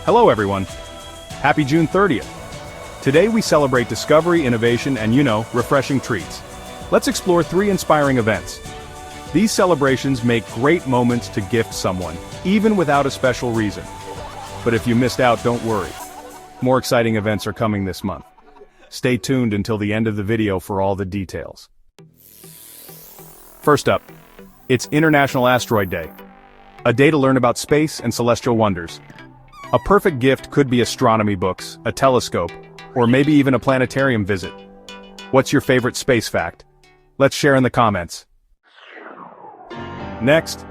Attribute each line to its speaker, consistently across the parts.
Speaker 1: Hello everyone. Happy June 30th. Today we celebrate discovery, innovation, and refreshing treats. Let's explore 3 inspiring events. These celebrations make great moments to gift someone, even without a special reason. But if you missed out, don't worry. More exciting events are coming this month. Stay tuned until the end of the video for all the details. First up, it's International Asteroid Day. A day to learn about space and celestial wonders. A perfect gift could be astronomy books, a telescope, or maybe even a planetarium visit. What's your favorite space fact? Let's share in the comments. Next,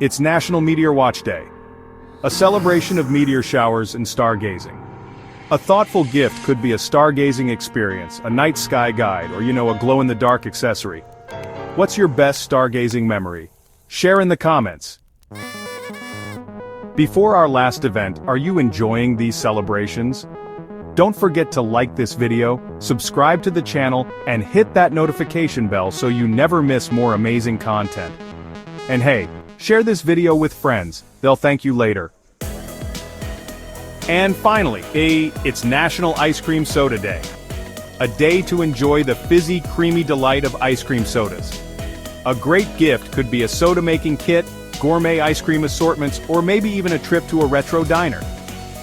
Speaker 1: it's National Meteor Watch Day. A celebration of meteor showers and stargazing. A thoughtful gift could be a stargazing experience, a night sky guide, or a glow-in-the-dark accessory. What's your best stargazing memory? Share in the comments. Before our last event, are you enjoying these celebrations? Don't forget to like this video, subscribe to the channel, and hit that notification bell so you never miss more amazing content. And hey, share this video with friends, they'll thank you later. And finally, it's National Ice Cream Soda Day. A day to enjoy the fizzy, creamy delight of ice cream sodas. A great gift could be a soda-making kit, gourmet ice cream assortments, or maybe even a trip to a retro diner.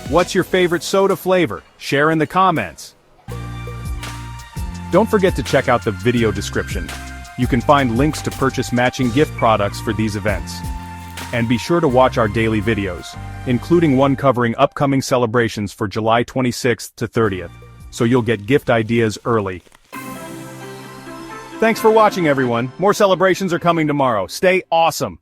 Speaker 1: What's your favorite soda flavor? Share in the comments. Don't forget to check out the video description. You can find links to purchase matching gift products for these events. And be sure to watch our daily videos, including one covering upcoming celebrations for July 26th to 30th, so you'll get gift ideas early. Thanks for watching everyone. More celebrations are coming tomorrow. Stay awesome!